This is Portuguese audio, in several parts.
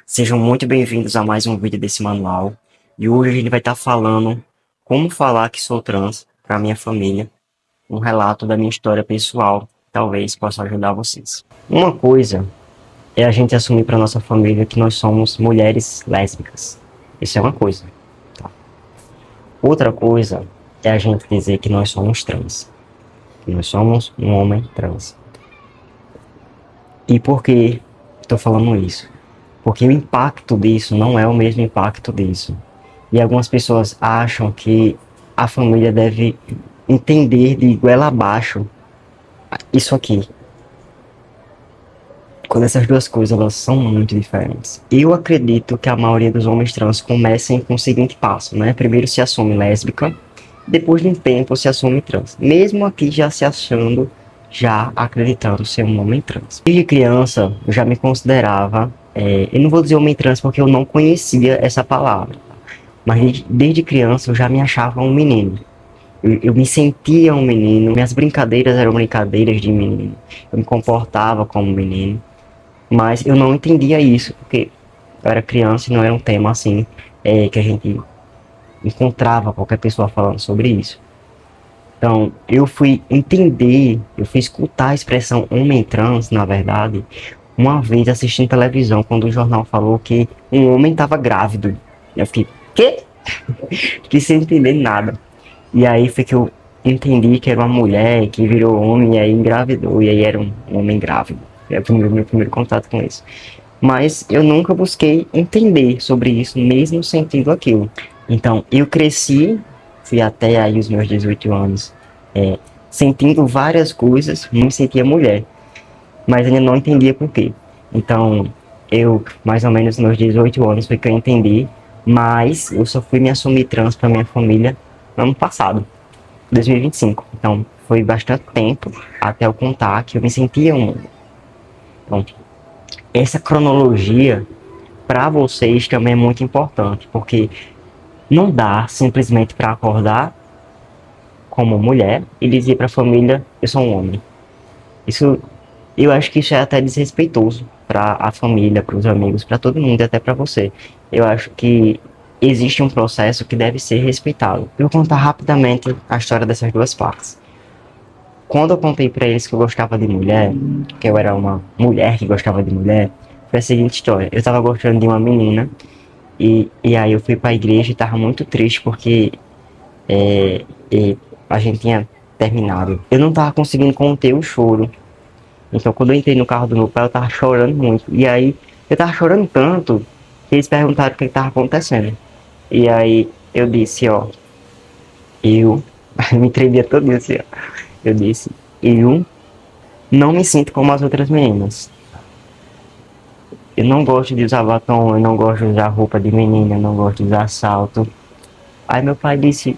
Sejam muito bem-vindos a mais um vídeo desse manual. E hoje a gente vai estar falando como falar que sou trans para minha família, um relato da minha história pessoal, talvez possa ajudar vocês. Uma coisa é a gente assumir para nossa família que nós somos mulheres lésbicas. Isso é uma coisa. Tá? Outra coisa é a gente dizer que nós somos trans, que nós somos um homem trans. E por que estou falando isso? Porque o impacto disso não é o mesmo impacto disso. E algumas pessoas acham que a família deve entender de goela abaixo isso aqui. Quando essas duas coisas elas são muito diferentes. Eu acredito que a maioria dos homens trans comecem com o seguinte passo, né? Primeiro se assume lésbica, depois de um tempo se assume trans. Mesmo aqui já se achando, já acreditando ser um homem trans. Desde criança eu já me considerava, eu não vou dizer homem trans porque eu não conhecia essa palavra. Mas desde criança eu já me achava um menino. Eu me sentia um menino, minhas brincadeiras eram brincadeiras de menino. Eu me comportava como menino. Mas eu não entendia isso, porque eu era criança e não era um tema assim, que a gente encontrava qualquer pessoa falando sobre isso. Então, eu fui entender, eu fui escutar a expressão homem trans, na verdade, uma vez assistindo televisão, quando o jornal falou que um homem estava grávido. Eu fiquei, quê? Fiquei sem entender nada. E aí foi que eu entendi que era uma mulher que virou homem e aí engravidou, e aí era um homem grávido. Foi o meu primeiro contato com isso. Mas eu nunca busquei entender sobre isso, mesmo sentindo aquilo. Então, eu cresci, fui até aí os meus 18 anos, sentindo várias coisas, me sentia mulher, mas ainda não entendia por quê. Então, eu, mais ou menos nos meus 18 anos, foi que eu entendi, mas eu só fui me assumir trans para minha família no ano passado, 2025. Então, foi bastante tempo até eu contar que eu me sentia um. Então, essa cronologia para vocês também é muito importante, porque não dá simplesmente para acordar como mulher e dizer para a família eu sou um homem. Isso, eu acho que isso é até desrespeitoso para a família, para os amigos, para todo mundo e até para você. Eu acho que existe um processo que deve ser respeitado. Eu vou contar rapidamente a história dessas duas partes. Quando eu contei para eles que eu gostava de mulher, que eu era uma mulher que gostava de mulher, foi a seguinte história. Eu tava gostando de uma menina e aí eu fui pra igreja e tava muito triste porque a gente tinha terminado. Eu não tava conseguindo conter o choro. Então quando eu entrei no carro do meu pai, eu tava chorando muito. E aí eu tava chorando tanto que eles perguntaram o que tava acontecendo. E aí eu disse, ó, eu me tremia todo assim, ó. Eu disse, eu não me sinto como as outras meninas. Eu não gosto de usar batom, eu não gosto de usar roupa de menina, eu não gosto de usar salto. Aí meu pai disse,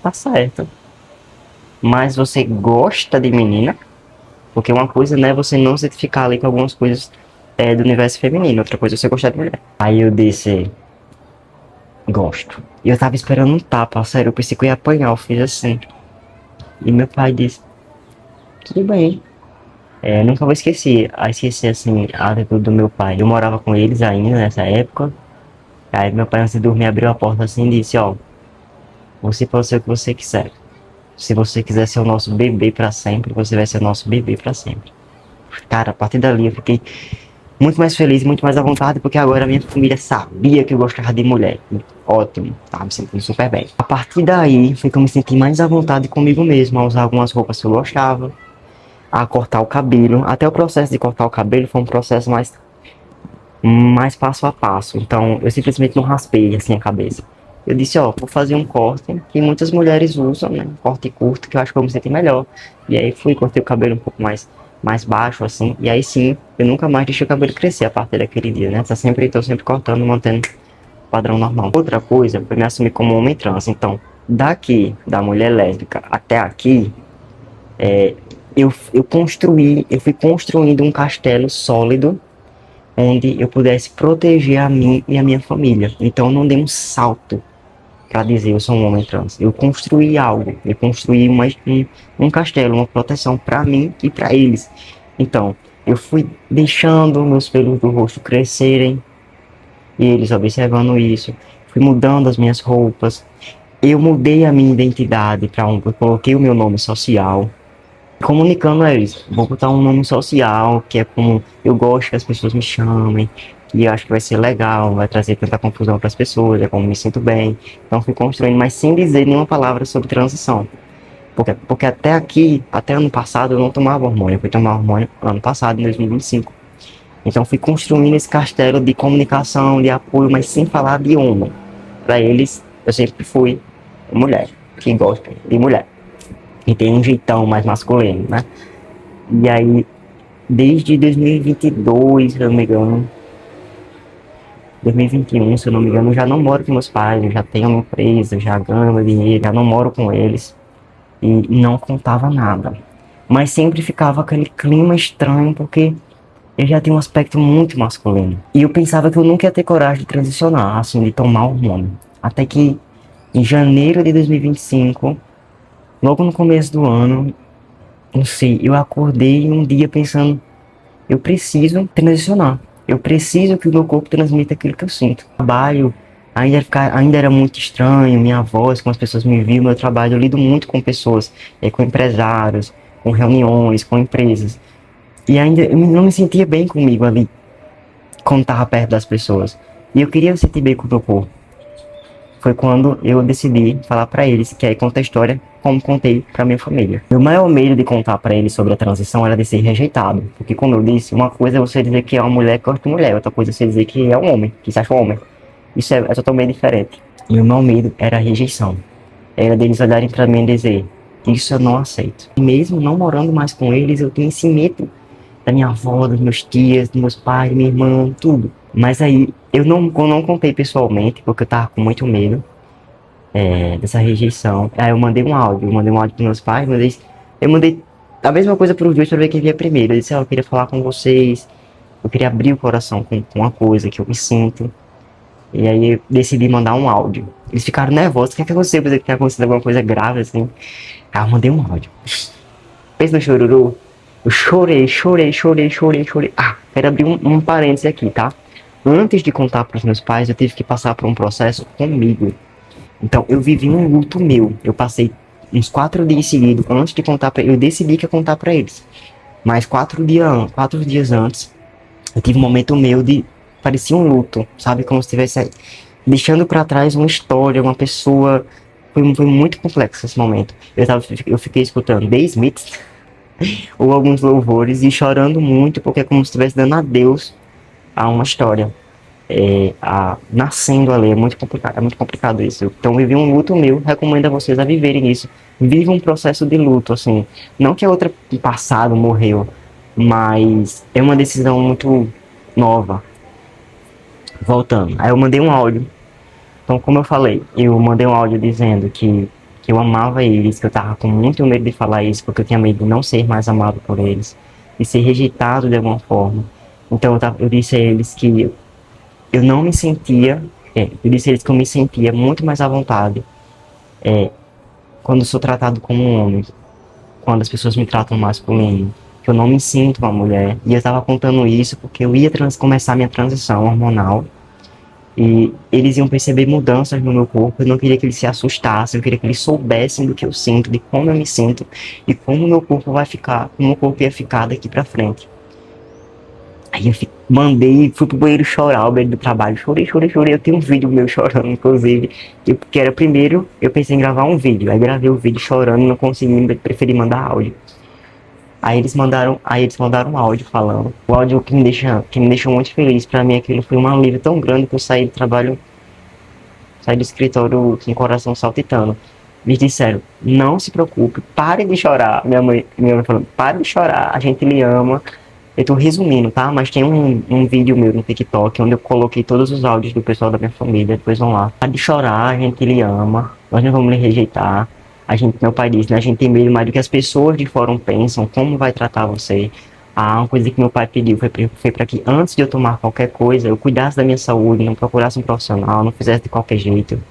tá certo. Mas você gosta de menina? Porque uma coisa, né, você não se identificar ali com algumas coisas do universo feminino, outra coisa é você gostar de mulher. Aí eu disse, gosto. E eu tava esperando um tapa, sério, eu pensei que eu ia apanhar, eu fiz assim. E meu pai disse, tudo bem. Nunca vou esquecer, assim, a atitude do meu pai. Eu morava com eles ainda nessa época. Aí meu pai antes de dormir abriu a porta assim e disse, ó, você pode ser o que você quiser. Se você quiser ser o nosso bebê pra sempre, você vai ser o nosso bebê pra sempre. Cara, a partir dali eu fiquei muito mais feliz, muito mais à vontade, porque agora a minha família sabia que eu gostava de mulher. Ótimo, tava me sentindo super bem. A partir daí foi que eu me senti mais à vontade comigo mesmo, a usar algumas roupas que eu gostava, a cortar o cabelo. Até o processo de cortar o cabelo foi um processo mais passo a passo. Então eu simplesmente não raspei assim a cabeça. Eu disse, ó, vou fazer um corte que muitas mulheres usam, né? Um corte curto, que eu acho que eu me senti melhor. E aí fui, cortei o cabelo um pouco mais baixo, assim. E aí sim, eu nunca mais deixei o cabelo crescer a partir daquele dia, né? Tô sempre cortando, mantendo o padrão normal. Outra coisa foi me assumir como homem trans. Então, daqui, da mulher lésbica até aqui, eu fui construindo um castelo sólido onde eu pudesse proteger a mim e a minha família. Então eu não dei um salto para dizer eu sou um homem trans. Eu construí algo, eu construí um castelo, uma proteção para mim e para eles. Então, Eu fui deixando meus pelos do rosto crescerem, e eles observando isso. Fui mudando as minhas roupas. Eu mudei a minha identidade para eu coloquei o meu nome social, comunicando a eles. Vou botar um nome social, que é como eu gosto que as pessoas me chamem, que eu acho que vai ser legal, não vai trazer tanta confusão para as pessoas, é como me sinto bem. Então fui construindo, mas sem dizer nenhuma palavra sobre transição. Porque até aqui, até ano passado, eu não tomava hormônio. Eu fui tomar hormônio ano passado, em 2025. Então fui construindo esse castelo de comunicação, de apoio, mas sem falar de homem. Para eles, eu sempre fui mulher, que gosta de mulher. E tem um jeitão mais masculino, né? E aí, desde 2022, se eu não me engano, 2021, se eu não me engano, eu já não moro com meus pais, eu já tenho uma empresa, eu já ganho meu dinheiro, já não moro com eles. E não contava nada. Mas sempre ficava aquele clima estranho, porque eu já tinha um aspecto muito masculino. E eu pensava que eu nunca ia ter coragem de transicionar, assim, de tomar hormônio. Até que, em janeiro de 2025, logo no começo do ano, não sei, eu acordei um dia pensando, eu preciso transicionar. Eu preciso que o meu corpo transmita aquilo que eu sinto. O trabalho ainda era muito estranho, minha voz, como as pessoas me viam, meu trabalho, eu lido muito com pessoas, com empresários, com reuniões, com empresas. E ainda eu não me sentia bem comigo ali, quando estava perto das pessoas. E eu queria me sentir bem com o meu corpo. Foi quando eu decidi falar para eles, que aí conta a história como contei para minha família. Meu maior medo de contar para eles sobre a transição era de ser rejeitado, porque como eu disse, uma coisa é você dizer que é uma mulher que gosta de mulher, outra coisa é você dizer que é um homem, que se acha um homem. Isso é totalmente diferente. E o meu maior medo era a rejeição. Era deles olharem para mim e dizer, isso eu não aceito. E mesmo não morando mais com eles, eu tenho esse medo da minha avó, dos meus tios, dos meus pais, minha irmã, tudo. Mas aí, eu não contei pessoalmente, porque eu tava com muito medo dessa rejeição. Aí eu mandei um áudio pros meus pais, eu mandei a mesma coisa pros dois pra ver quem via primeiro. Eu disse, eu queria falar com vocês, eu queria abrir o coração com uma coisa que eu me sinto. E aí eu decidi mandar um áudio. Eles ficaram nervosos, o que é que aconteceu? Eu pensei que tinha acontecido alguma coisa grave, assim. Aí eu mandei um áudio. Pensa no chororô. Eu chorei. Ah, quero abrir um parêntese aqui, tá? Antes de contar pros meus pais, eu tive que passar por um processo comigo. Então, eu vivi um luto meu. Eu passei uns 4 dias seguidos, antes de contar pra eles. Eu decidi que ia contar pra eles. Mas 4 dias antes, eu tive um momento meu de... Parecia um luto, sabe? Como se estivesse deixando pra trás uma história, uma pessoa... Foi muito complexo esse momento. Eu fiquei escutando The Smiths, ou alguns louvores, e chorando muito, porque é como se estivesse dando adeus a uma história. Nascendo ali, é muito complicado isso. Então, viver um luto meu, recomendo a vocês a viverem isso. Viva um processo de luto, assim. Não que a outra passado morreu, mas é uma decisão muito nova. Voltando, aí eu mandei um áudio. Então, como eu falei, eu mandei um áudio dizendo que eu amava eles, que eu tava com muito medo de falar isso, porque eu tinha medo de não ser mais amado por eles, de ser rejeitado de alguma forma. Então, eu disse a eles que eu não me sentia, eu disse a eles que eu me sentia muito mais à vontade quando sou tratado como um homem, quando as pessoas me tratam masculino, que eu não me sinto uma mulher. E eu estava contando isso porque eu ia começar minha transição hormonal e eles iam perceber mudanças no meu corpo. Eu não queria que eles se assustassem, eu queria que eles soubessem do que eu sinto, de como eu me sinto e como o meu corpo vai ficar, como o corpo ia ficar daqui pra frente. Aí eu fui pro banheiro chorar, o banheiro do trabalho, chorei. Eu tenho um vídeo meu chorando, inclusive, porque era primeiro, eu pensei em gravar um vídeo, aí gravei o vídeo chorando e não consegui, preferi mandar áudio. Aí eles mandaram um áudio falando. O áudio que me deixou muito feliz, pra mim aquilo foi um alívio tão grande que eu saí do trabalho, saí do escritório com o coração saltitando. Eles disseram, não se preocupe, pare de chorar. Minha mãe falando, pare de chorar, a gente lhe ama. Eu tô resumindo, tá? Mas tem um vídeo meu no TikTok onde eu coloquei todos os áudios do pessoal da minha família. Depois vão lá. Pare de chorar, a gente lhe ama. Nós não vamos lhe rejeitar. Meu pai disse, né? A gente tem medo mais do que as pessoas de fora pensam, como vai tratar você. Uma coisa que meu pai pediu foi para que antes de eu tomar qualquer coisa, eu cuidasse da minha saúde, não procurasse um profissional, não fizesse de qualquer jeito.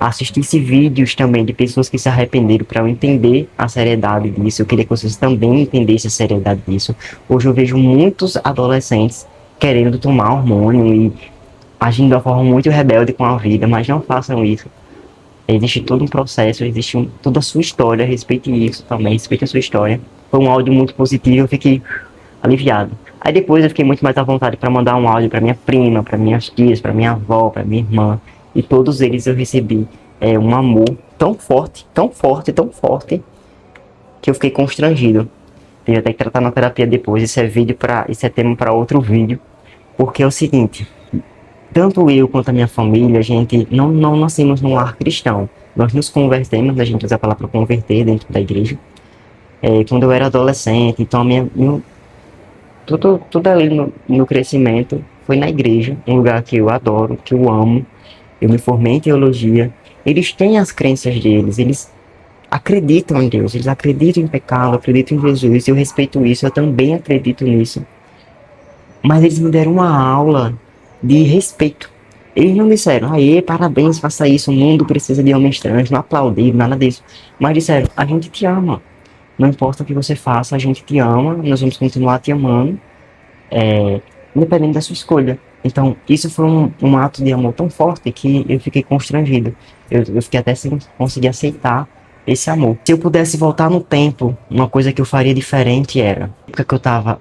assistisse vídeos também de pessoas que se arrependeram para eu entender a seriedade disso. Eu queria que vocês também entendessem a seriedade disso. Hoje eu vejo muitos adolescentes querendo tomar hormônio e agindo de uma forma muito rebelde com a vida, mas não façam isso. Existe todo um processo, existe toda a sua história, respeite isso também, respeite a sua história. Foi um áudio muito positivo, eu fiquei aliviado. Aí depois eu fiquei muito mais à vontade para mandar um áudio para minha prima, para minhas tias, para minha avó, para minha irmã. E todos eles eu recebi um amor tão forte, tão forte, tão forte, que eu fiquei constrangido. Tive até que tratar na terapia depois. Isso é tema para outro vídeo. Porque é o seguinte, tanto eu quanto a minha família, a gente não nascemos num lar cristão. Nós nos convertemos, a gente usa a palavra converter dentro da igreja. Quando eu era adolescente, então tudo ali no crescimento foi na igreja, um lugar que eu adoro, que eu amo. Eu me formei em teologia. Eles têm as crenças deles, eles acreditam em Deus, eles acreditam em pecado, acreditam em Jesus. Eu respeito isso, eu também acredito nisso. Mas eles me deram uma aula de respeito. Eles não disseram, aê, parabéns, faça isso, o mundo precisa de homens trans, não aplaudiram, nada disso. Mas disseram, a gente te ama. Não importa o que você faça, a gente te ama, nós vamos continuar te amando, independente da sua escolha. Então, isso foi um ato de amor tão forte que eu fiquei constrangido. Eu fiquei até sem conseguir aceitar esse amor. Se eu pudesse voltar no tempo, uma coisa que eu faria diferente era, porque eu tava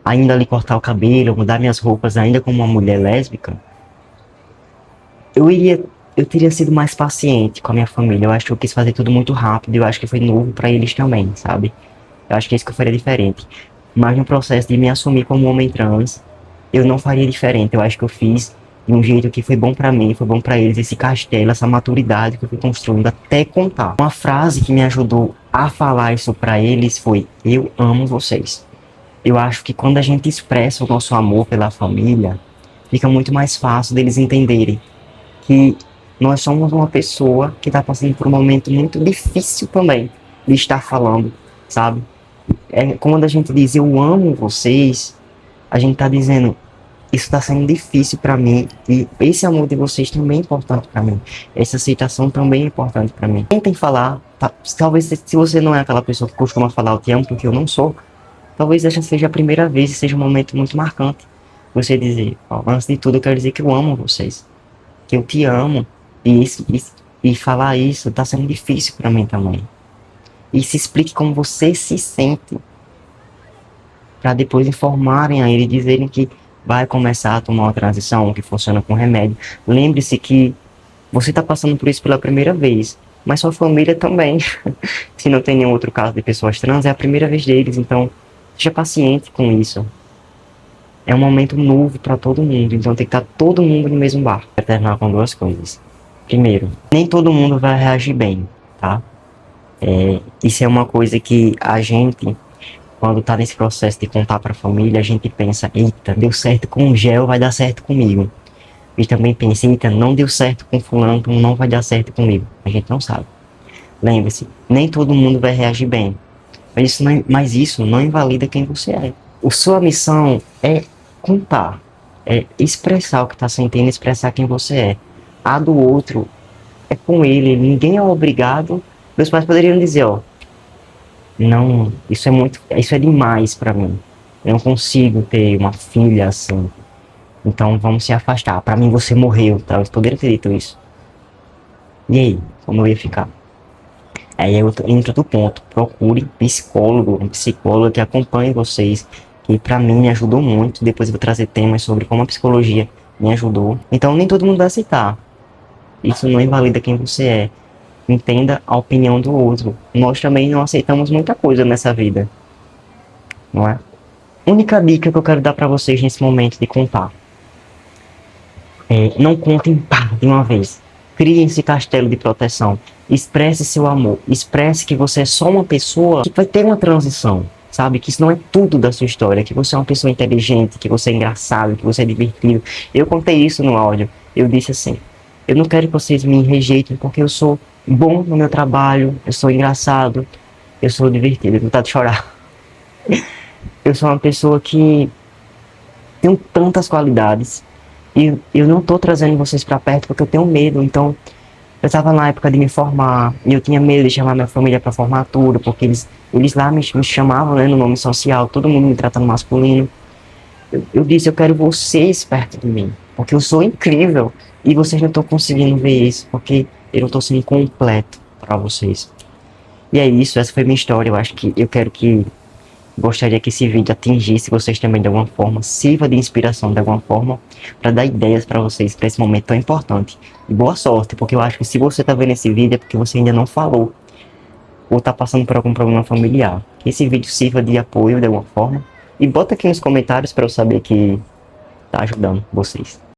ainda ali cortar o cabelo, mudar minhas roupas ainda como uma mulher lésbica, eu teria sido mais paciente com a minha família. Eu acho que eu quis fazer tudo muito rápido, eu acho que foi novo pra eles também, sabe? Eu acho que é isso que eu faria diferente. Mas no processo de me assumir como homem trans, eu não faria diferente. Eu acho que eu fiz de um jeito que foi bom pra mim, foi bom pra eles, esse castelo, essa maturidade que eu fui construindo até contar. Uma frase que me ajudou a falar isso pra eles foi: eu amo vocês. Eu acho que quando a gente expressa o nosso amor pela família, fica muito mais fácil deles entenderem que nós somos uma pessoa que está passando por um momento muito difícil também de estar falando, sabe? Quando a gente diz eu amo vocês, a gente está dizendo isso está sendo difícil para mim e esse amor de vocês também é importante para mim. Essa aceitação também é importante para mim. Tentem falar, talvez se você não é aquela pessoa que costuma falar eu te amo, porque eu não sou, talvez essa seja a primeira vez e seja um momento muito marcante. Você dizer, ó, antes de tudo eu quero dizer que eu amo vocês, que eu te amo, e falar isso tá sendo difícil para mim também. E se explique como você se sente, para depois informarem a ele, dizerem que vai começar a tomar uma transição que funciona com remédio. Lembre-se que você está passando por isso pela primeira vez, mas sua família também. Se não tem nenhum outro caso de pessoas trans, é a primeira vez deles, então seja paciente com isso. É um momento novo para todo mundo, então tem que estar todo mundo no mesmo barco. Vou terminar com duas coisas. Primeiro, nem todo mundo vai reagir bem, tá? Isso é uma coisa que a gente, quando tá nesse processo de contar pra família, a gente pensa, eita, deu certo com o gel, vai dar certo comigo. E também pensa, eita, não deu certo com fulano, então não vai dar certo comigo. A gente não sabe. Lembre-se, nem todo mundo vai reagir bem. Mas isso não invalida quem você é. A sua missão é contar, é expressar o que tá sentindo, expressar quem você é. A do outro é com ele, ninguém é obrigado. Meus pais poderiam dizer, ó, não, isso é demais pra mim. Eu não consigo ter uma filha assim. Então vamos se afastar. Pra mim você morreu, tá? Eles poderiam ter dito isso. E aí, como eu ia ficar? Aí entra outro ponto. Procure psicólogo, um psicólogo que acompanhe vocês. Que pra mim me ajudou muito. Depois eu vou trazer temas sobre como a psicologia me ajudou. Então nem todo mundo vai aceitar. Isso não invalida quem você é. Entenda a opinião do outro. Nós também não aceitamos muita coisa nessa vida, não é? Única dica que eu quero dar pra vocês nesse momento de contar não contem pá, de uma vez. Criem esse castelo de proteção. Expresse seu amor. Expresse que você é só uma pessoa que vai ter uma transição. Sabe? Que isso não é tudo da sua história. Que você é uma pessoa inteligente, que você é engraçado, que você é divertido. Eu contei isso no áudio. Eu disse assim: eu não quero que vocês me rejeitem porque eu sou bom no meu trabalho, eu sou engraçado, eu sou divertido, eu vontade de chorar. Eu sou uma pessoa que tem tantas qualidades e eu não tô trazendo vocês pra perto porque eu tenho medo. Então Eu tava na época de me formar e eu tinha medo de chamar minha família pra formatura, porque eles lá me chamavam, né, no nome social, todo mundo me tratando masculino. Eu disse, eu quero vocês perto de mim, porque eu sou incrível e vocês não estão conseguindo ver isso, porque eu não tô sendo completo pra vocês. E é isso, essa foi minha história. Eu acho que eu quero que gostaria que esse vídeo atingisse vocês também de alguma forma, sirva de inspiração de alguma forma, para dar ideias para vocês para esse momento tão importante. E boa sorte, porque eu acho que se você tá vendo esse vídeo é porque você ainda não falou, ou tá passando por algum problema familiar. Que esse vídeo sirva de apoio de alguma forma. E bota aqui nos comentários para eu saber que tá ajudando vocês.